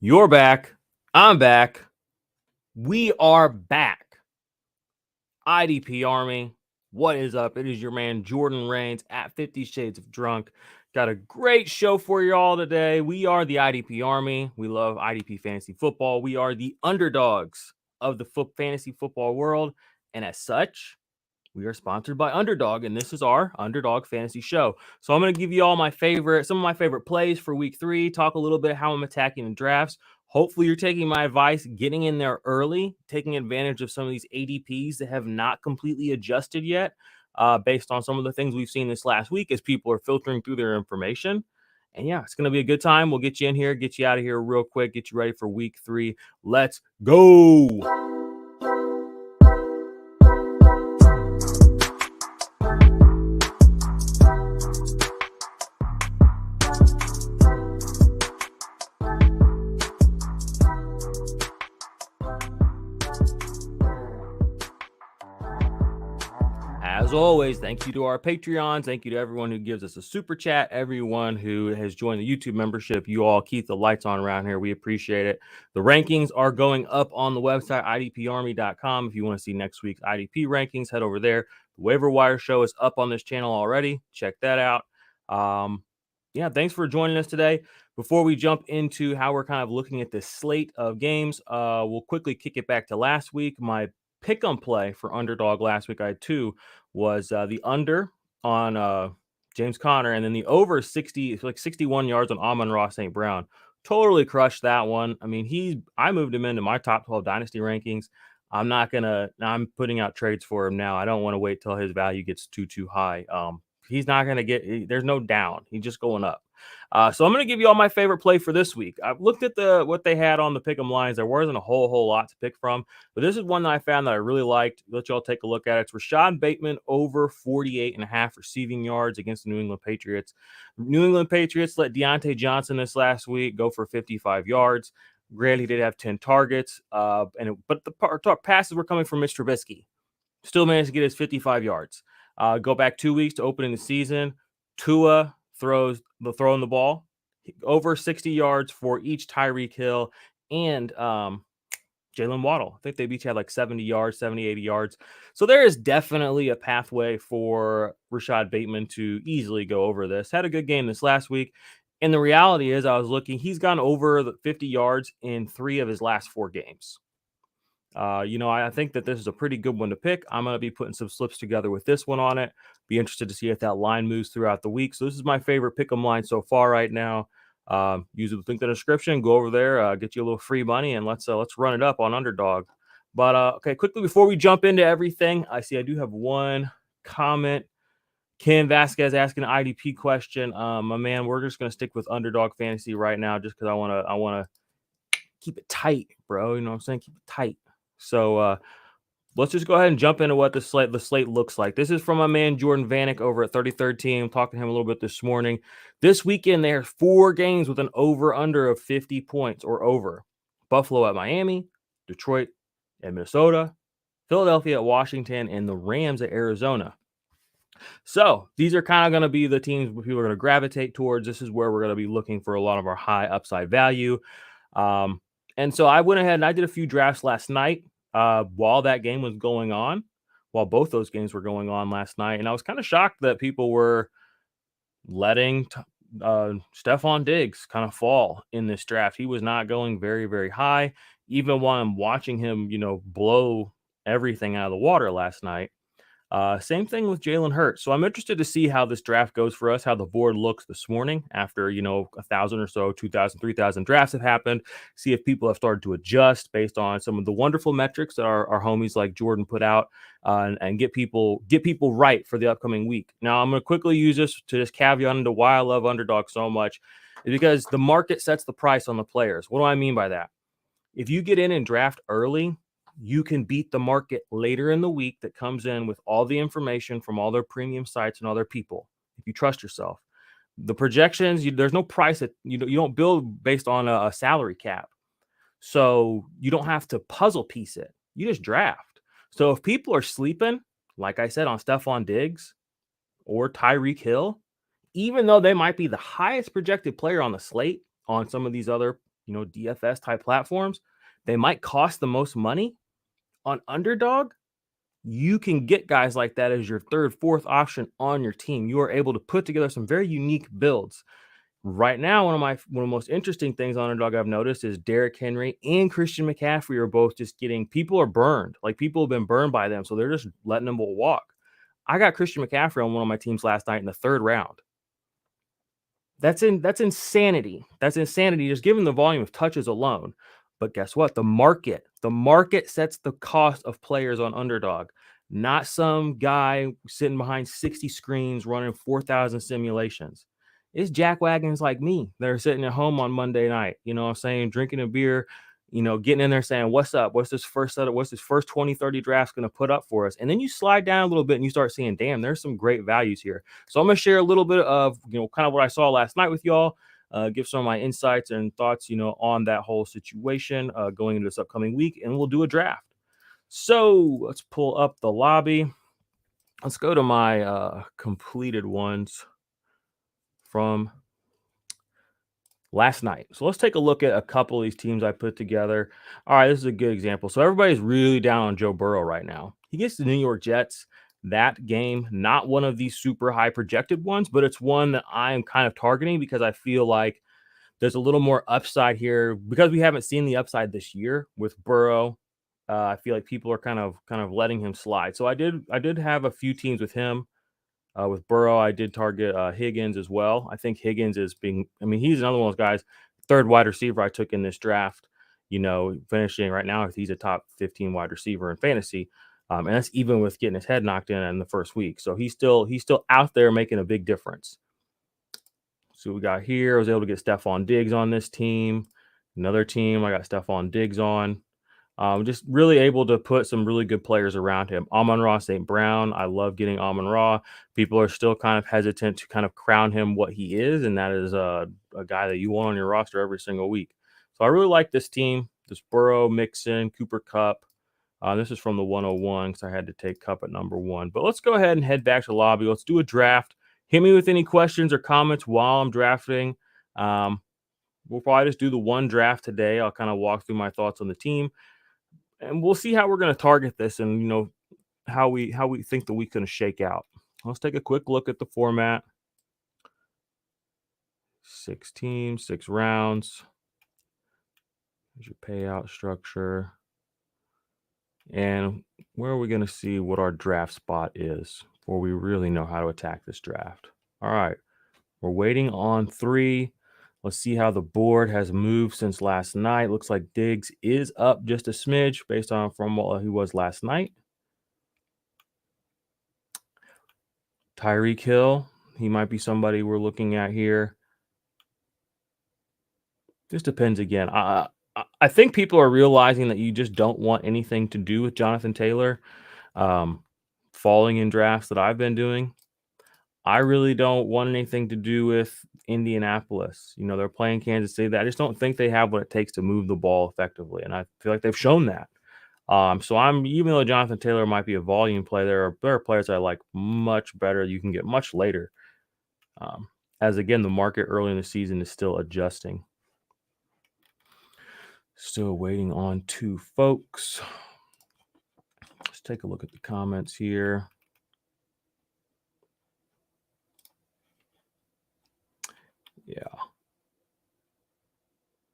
You're back. I'm back. We are back. IDP Army. What is up? It is your man Jordan Reigns at 50 Shades of Drunk. Got a great show for you all today. We are the IDP Army. We love IDP fantasy football. We are the underdogs of the fantasy football world. And as such, we are sponsored by Underdog, and this is our Underdog Fantasy Show. So I'm going to give you all some of my favorite plays for Week 3. Talk a little bit how I'm attacking in drafts. Hopefully, you're taking my advice, getting in there early, taking advantage of some of these ADPs that have not completely adjusted yet, based on some of the things we've seen this last week as people are filtering through their information. And yeah, it's going to be a good time. We'll get you in here, get you out of here real quick, get you ready for Week 3. Let's go. As always, thank you to our Patreons. Thank you to everyone who gives us a super chat, everyone who has joined the YouTube membership. You all keep the lights on around here. We appreciate it. The rankings are going up on the website, idparmy.com. If you want to see next week's IDP rankings, head over there. The waiver wire show is up on this channel already. Check that out. Yeah, thanks for joining us today. Before we jump into how we're kind of looking at this slate of games, we'll quickly kick it back to last week. My pick 'em play for Underdog last week, I had two, was the under on James Conner, and then the over 60, like 61 yards on Amon-Ra St. Brown. Totally crushed that one. I mean, I moved him into my top 12 dynasty rankings. I'm putting out trades for him now. I don't want to wait till his value gets too high. He's not going to there's no down. He's just going up. So I'm going to give you all my favorite play for this week. I've looked at what they had on the pick'em lines. There wasn't a whole lot to pick from, but this is one that I found that I really liked. Let y'all take a look at it. It's Rashad Bateman over 48.5 receiving yards against the New England Patriots. New England Patriots let Deontay Johnson this last week go for 55 yards. Granted, he did have 10 targets, but the passes were coming from Mitch Trubisky. Still managed to get his 55 yards. Go back 2 weeks to opening the season. Tua throwing the ball over 60 yards for each Tyreek Hill and Jalen Waddle. I think they each had like 70 yards, 70, 80 yards. So there is definitely a pathway for Rashad Bateman to easily go over this. Had a good game this last week. And the reality is, I was looking, he's gone over the 50 yards in 3 of his last 4 games. I think that this is a pretty good one to pick. I'm going to be putting some slips together with this one on it. Be interested to see if that line moves throughout the week. So this is my favorite pick'em line so far right now. Use the link in the description. Go over there, get you a little free money, and let's run it up on Underdog. But okay, quickly before we jump into everything, I do have one comment. Ken Vasquez asking an IDP question. My man, we're just going to stick with Underdog Fantasy right now, just because I want to keep it tight, bro. You know what I'm saying? Keep it tight. So let's just go ahead and jump into what the slate looks like. This is from my man Jordan Vanek over at 33rd Team. Talking to him a little bit this morning. This weekend, there are 4 games with an over-under of 50 points or over. Buffalo at Miami, Detroit at Minnesota, Philadelphia at Washington, and the Rams at Arizona. So these are kind of going to be the teams where people are going to gravitate towards. This is where we're going to be looking for a lot of our high upside value. And so I went ahead and I did a few drafts last night while that game was going on, while both those games were going on last night. And I was kind of shocked that people were letting Stephon Diggs kind of fall in this draft. He was not going very, very high, even while I'm watching him, blow everything out of the water last night. Same thing with Jalen Hurts. So I'm interested to see how this draft goes for us, how the board looks this morning after, 1,000 or so, 2,000, 3,000 drafts have happened. See if people have started to adjust based on some of the wonderful metrics that our homies like Jordan put out, and get people right for the upcoming week. Now, I'm going to quickly use this to just caveat into why I love Underdog so much, is because the market sets the price on the players. What do I mean by that? If you get in and draft early, you can beat the market later in the week that comes in with all the information from all their premium sites and other people. If you trust yourself, the projections, there's no price that you don't build based on a salary cap. So you don't have to puzzle piece it. You just draft. So if people are sleeping, like I said, on Stephon Diggs or Tyreek Hill, even though they might be the highest projected player on the slate on some of these other DFS type platforms, they might cost the most money. On Underdog, you can get guys like that as your third, fourth option on your team. You are able to put together some very unique builds. Right now, one of the most interesting things on Underdog I've noticed is Derrick Henry and Christian McCaffrey are both just people are burned. Like, people have been burned by them, so they're just letting them walk. I got Christian McCaffrey on one of my teams last night in the third round. That's insanity. That's insanity, just given the volume of touches alone. But guess what? The market sets the cost of players on Underdog, not some guy sitting behind 60 screens running 4,000 simulations. It's jackwagons like me that are sitting at home on Monday night, you know what I'm saying, drinking a beer, getting in there saying, what's up? What's this first 20, 30 drafts going to put up for us? And then you slide down a little bit and you start seeing, damn, there's some great values here. So I'm going to share a little bit of, kind of what I saw last night with y'all, give some of my insights and thoughts, on that whole situation going into this upcoming week, and we'll do a draft. So let's pull up the lobby. Let's go to my completed ones from last night. So let's take a look at a couple of these teams I put together. All right, this is a good example. So everybody's really down on Joe Burrow right now. He gets the New York Jets. That game, not one of these super high projected ones, but it's one that I am kind of targeting because I feel like there's a little more upside here because we haven't seen the upside this year with Burrow. I feel like people are kind of letting him slide. So I did have a few teams with him. With Burrow, I did target Higgins as well. I think Higgins he's another one of those guys, third wide receiver I took in this draft, finishing right now, he's a top 15 wide receiver in fantasy. And that's even with getting his head knocked in the first week. So he's still out there making a big difference. So we got here, I was able to get Stephon Diggs on this team. Another team, I got Stephon Diggs on. Just really able to put some really good players around him. Amon-Ra St. Brown, I love getting Amon-Ra. People are still kind of hesitant to kind of crown him what he is, and that is a guy that you want on your roster every single week. So I really like this team, this Burrow, Mixon, Cooper Kupp. This is from the 101 because I had to take Kupp at number 1. But let's go ahead and head back to the lobby. Let's do a draft. Hit me with any questions or comments while I'm drafting. We'll probably just do the one draft today. I'll kind of walk through my thoughts on the team. And we'll see how we're going to target this and, how we think the week's going to shake out. Let's take a quick look at the format. 6 teams, 6 rounds. Here's your payout structure. And where are we going to see what our draft spot is before we really know how to attack this draft? All right. We're waiting on 3. Let's see how the board has moved since last night. Looks like Diggs is up just a smidge based on from what he was last night. Tyreek Hill, he might be somebody we're looking at here. Just depends again. I think people are realizing that you just don't want anything to do with Jonathan Taylor falling in drafts that I've been doing. I really don't want anything to do with Indianapolis. They're playing Kansas City. I just don't think they have what it takes to move the ball effectively, and I feel like they've shown that. So even though Jonathan Taylor might be a volume play, there are players I like much better. You can get much later. As again, the market early in the season is still adjusting. Still waiting on 2 folks. Let's take a look at the comments here.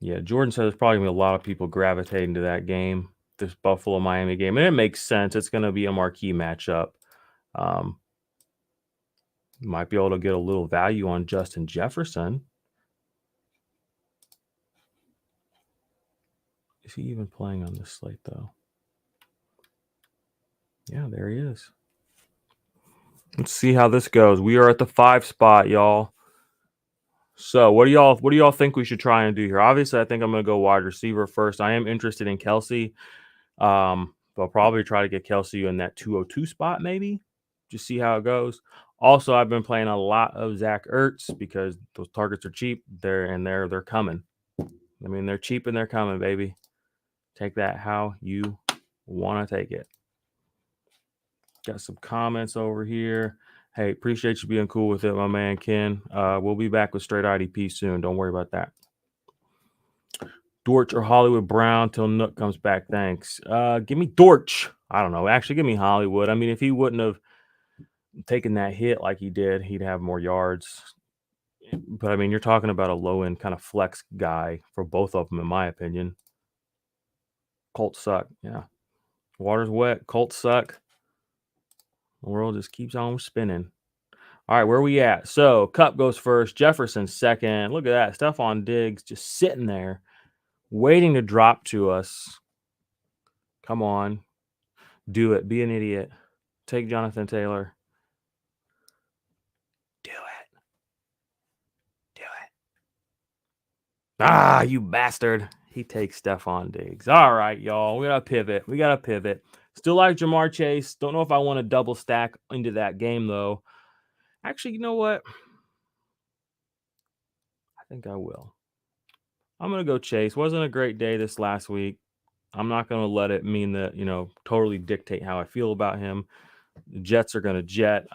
Yeah, Jordan said there's probably going to be a lot of people gravitating to that game, this Buffalo-Miami game. And it makes sense. It's going to be a marquee matchup. Might be able to get a little value on Justin Jefferson. Is he even playing on this slate, though? Yeah, there he is. Let's see how this goes. We are at the 5 spot, y'all. So what do y'all think we should try and do here? Obviously, I think I'm going to go wide receiver first. I am interested in Kelsey. I'll probably try to get Kelsey in that 202 spot, maybe. Just see how it goes. Also, I've been playing a lot of Zach Ertz because those targets are cheap. They're coming. They're cheap and they're coming, baby. Take that how you want to take it. Got some comments over here. Hey, appreciate you being cool with it, my man Ken. We'll be back with straight IDP soon. Don't worry about that. Dortch or Hollywood Brown till Nook comes back. Thanks. Give me Dortch. I don't know. Actually, give me Hollywood. I mean, if he wouldn't have taken that hit like he did, he'd have more yards. But I mean, you're talking about a low end kind of flex guy for both of them, in my opinion. Colts suck. Yeah. Water's wet. Colts suck. The world just keeps on spinning. All right, where are we at? So Cup goes first. Jefferson second. Look at that. Stephon Diggs just sitting there waiting to drop to us. Come on. Do it. Be an idiot. Take Jonathan Taylor. Do it. Do it. Ah, you bastard. He takes Stephon Diggs. All right, y'all. We got to pivot. Still like Jamar Chase. Don't know if I want to double stack into that game, though. Actually, you know what? I think I will. I'm going to go Chase. Wasn't a great day this last week. I'm not going to let it mean that, totally dictate how I feel about him. The Jets are going to jet.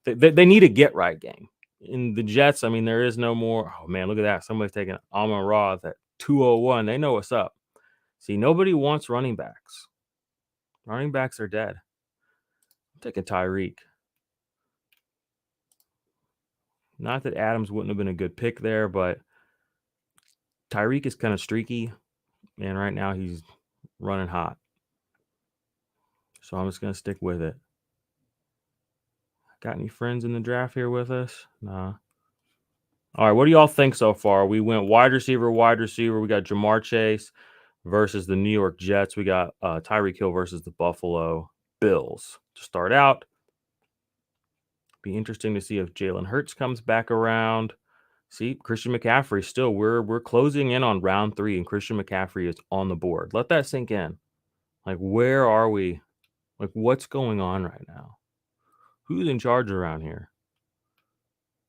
They need a get-right game. In the Jets, I mean, there is no more. Oh, man, look at that. Somebody's taking Amon Ra at 201. They know what's up. See, nobody wants running backs. Running backs are dead. I'm taking Tyreek. Not that Adams wouldn't have been a good pick there, but Tyreek is kind of streaky, and right now he's running hot. So I'm just going to stick with it. Got any friends in the draft here with us? Nah. All right, what do y'all think so far? We went wide receiver. We got Jamar Chase versus the New York Jets. We got Tyreek Hill versus the Buffalo Bills. To start out, be interesting to see if Jalen Hurts comes back around. See, Christian McCaffrey still. We're closing in on round 3, and Christian McCaffrey is on the board. Let that sink in. Like, where are we? Like, what's going on right now? Who's in charge around here?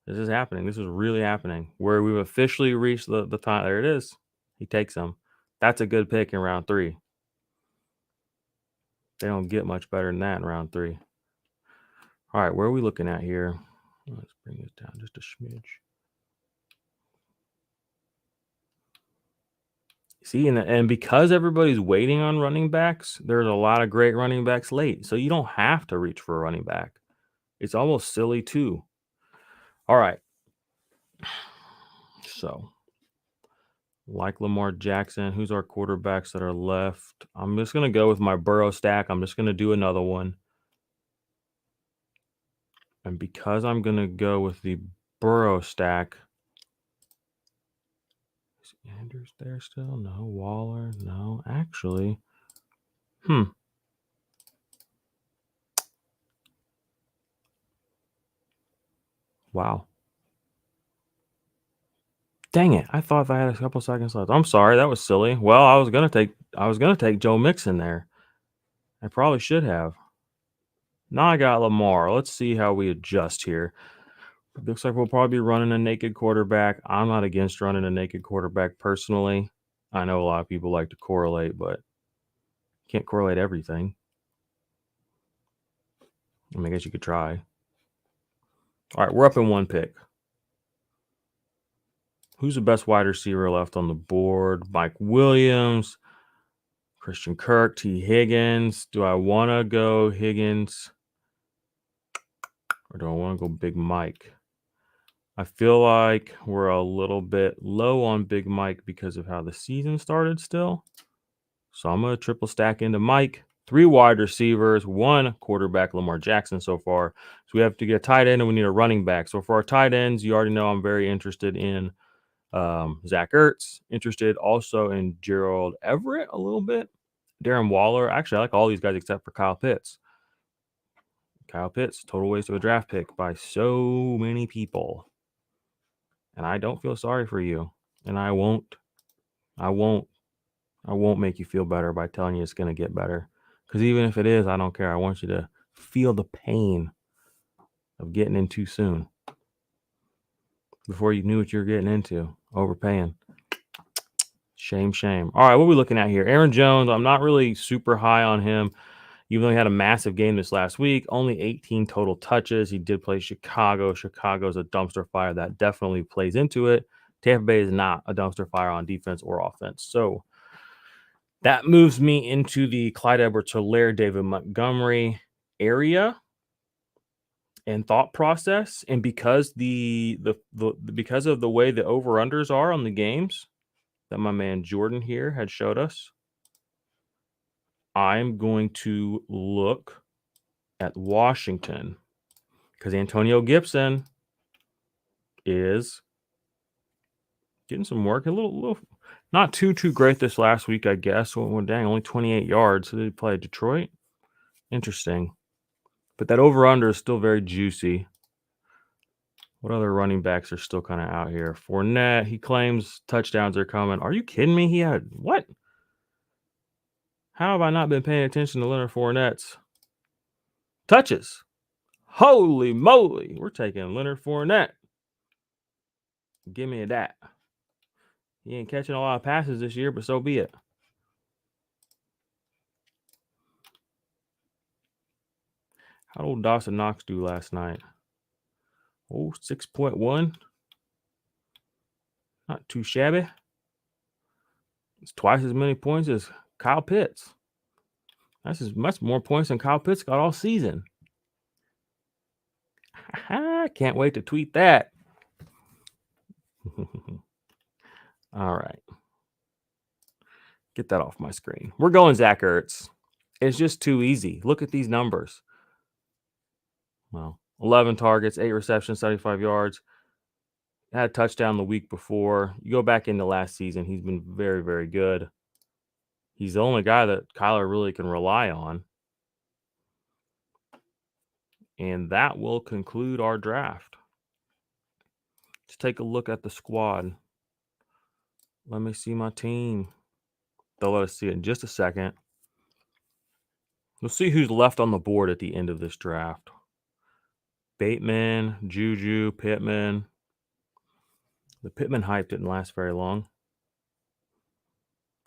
This is happening. This is really happening. Where we've officially reached the time. There it is. He takes them. That's a good pick in round 3. They don't get much better than that in round 3. All right, where are we looking at here? Let's bring this down just a smidge. See, and because everybody's waiting on running backs, there's a lot of great running backs late. So you don't have to reach for a running back. It's almost silly too. All right. So, like Lamar Jackson, who's our quarterbacks that are left? I'm just going to go with my Burrow stack. I'm just going to do another one. And because I'm going to go with the Burrow stack, is Andrews there still? No. Waller? No. Actually, wow. Dang it. I thought I had a couple seconds left. I'm sorry. That was silly. Well, I was going to take Joe Mixon there. I probably should have. Now I got Lamar. Let's see how we adjust here. Looks like we'll probably be running a naked quarterback. I'm not against running a naked quarterback personally. I know a lot of people like to correlate, but can't correlate everything. I mean, I guess you could try. All right, we're up in 1 pick. Who's the best wide receiver left on the board? Mike Williams, Christian Kirk, T. Higgins. Do I want to go Higgins or do I want to go Big Mike? I feel like we're a little bit low on Big Mike because of how the season started still. So I'm going to triple stack into Mike. 3 wide receivers, 1 quarterback, Lamar Jackson so far. So we have to get a tight end and we need a running back. So for our tight ends, you already know I'm very interested in Zach Ertz. Interested also in Gerald Everett a little bit. Darren Waller. Actually, I like all these guys except for Kyle Pitts. Kyle Pitts, total waste of a draft pick by so many people. And I don't feel sorry for you. And I won't make you feel better by telling you it's going to get better. Because even if it is, I don't care. I want you to feel the pain of getting in too soon. Before you knew what you were getting into. Overpaying. Shame. All right, what are we looking at here? Aaron Jones, I'm not really super high on him. Even though he had a massive game this last week, only 18 total touches. He did play Chicago. Chicago's a dumpster fire. That definitely plays into it. Tampa Bay is not a dumpster fire on defense or offense. So that moves me into the Clyde Edwards-Helaire, David Montgomery area and thought process. And because because of the way the over-unders are on the games that my man Jordan here had showed us, I'm going to look at Washington because Antonio Gibson is getting some work. A little not too great this last week, I guess. Well, dang, only 28 yards. So did he play Detroit? Interesting. But that over-under is still very juicy. What other running backs are still kind of out here? Fournette, he claims touchdowns are coming. Are you kidding me? He had what? How have I not been paying attention to Leonard Fournette's touches? Holy moly. We're taking Leonard Fournette. Give me that. He ain't catching a lot of passes this year, but so be it. How old Dawson Knox do last night? Oh, 6.1. Not too shabby. It's twice as many points as Kyle Pitts. That's as much more points than Kyle Pitts got all season. I can't wait to tweet that. All right. Get that off my screen. We're going Zach Ertz. It's just too easy. Look at these numbers. Well, 11 targets, 8 receptions, 75 yards. Had a touchdown the week before. You go back into last season, he's been very, very good. He's the only guy that Kyler really can rely on. And that will conclude our draft. Let's take a look at the squad. Let me see my team. They'll let us see it in just a second. We'll see who's left on the board at the end of this draft. Bateman, Juju, Pittman. The Pittman hype didn't last very long.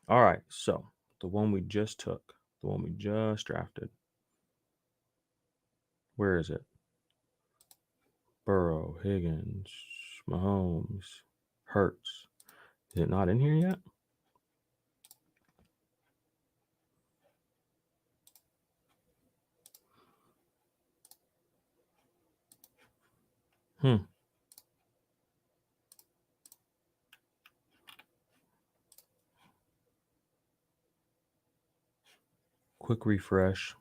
All right, so the one we just took, the one we just drafted. Where is it? Burrow, Higgins, Mahomes, Hurts. Is it not in here yet? Quick refresh.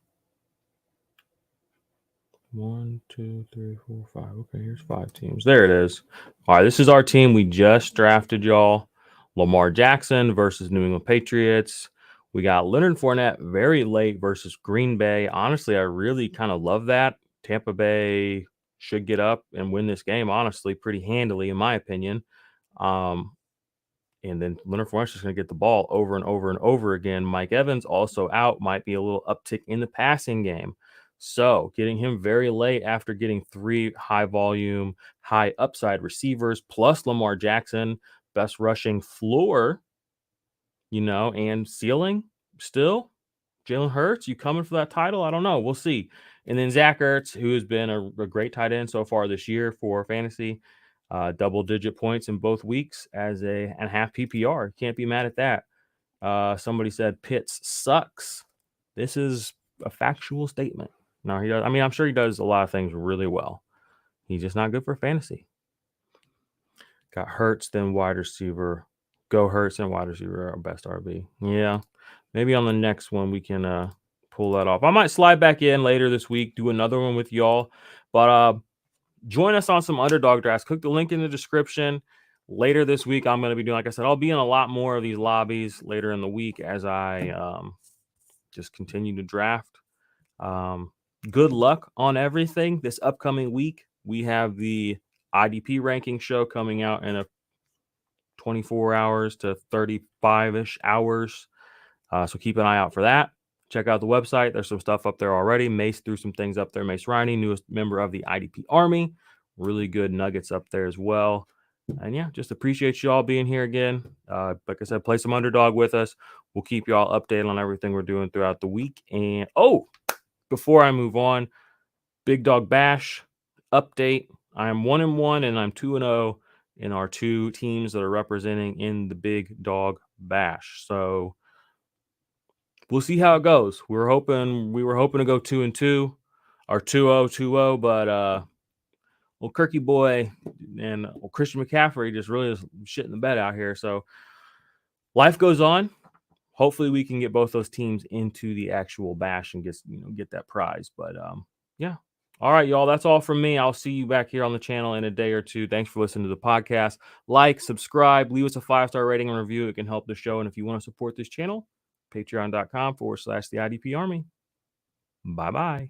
1, 2, 3, 4, 5. Okay, here's 5 teams. There it is. All right, this is our team we just drafted, y'all. Lamar Jackson versus New England Patriots. We got Leonard Fournette very late versus Green Bay. Honestly, I really kind of love that. Tampa Bay should get up and win this game, honestly, pretty handily, in my opinion. And then Leonard Fournette's just going to get the ball over and over and over again. Mike Evans also out, might be a little uptick in the passing game. So getting him very late after getting 3 high volume, high upside receivers, plus Lamar Jackson, best rushing floor, and ceiling still. Jalen Hurts, you coming for that title? I don't know. We'll see. And then Zach Ertz, who has been a great tight end so far this year for fantasy. Double-digit points in both weeks as a half PPR. Can't be mad at that. Somebody said Pitts sucks. This is a factual statement. No, he does. I mean, I'm sure he does a lot of things really well. He's just not good for fantasy. Got Hurts, then wide receiver. Go Hurts and wide receiver, our best RB. Yeah, maybe on the next one we can pull that off. I might slide back in later this week, do another one with y'all. But join us on some Underdog drafts. Click the link in the description. Later this week, I'm going to be doing, like I said, I'll be in a lot more of these lobbies later in the week as I just continue to draft. Good luck on everything this upcoming week. We have the IDP ranking show coming out in a 24 hours to 35-ish hours. So keep an eye out for that. Check out the website. There's some stuff up there already. Mace threw some things up there. Mace Riney, newest member of the IDP Army. Really good nuggets up there as well. And yeah, just appreciate you all being here again. Like I said, play some Underdog with us. We'll keep you all updated on everything we're doing throughout the week. And before I move on, Big Dog Bash update. I am 1-1 and I'm 2-0 in our 2 teams that are representing in the Big Dog Bash. So we'll see how it goes. We were hoping to go 2-2 or 2-0, but well, Kirky boy and Christian McCaffrey just really is shit in the bed out here. So life goes on. Hopefully we can get both those teams into the actual bash and get that prize. But yeah. All right, y'all. That's all from me. I'll see you back here on the channel in a day or two. Thanks for listening to the podcast. Like, subscribe, leave us a 5-star rating and review. It can help the show. And if you want to support this channel, patreon.com/the IDP Army. Bye-bye.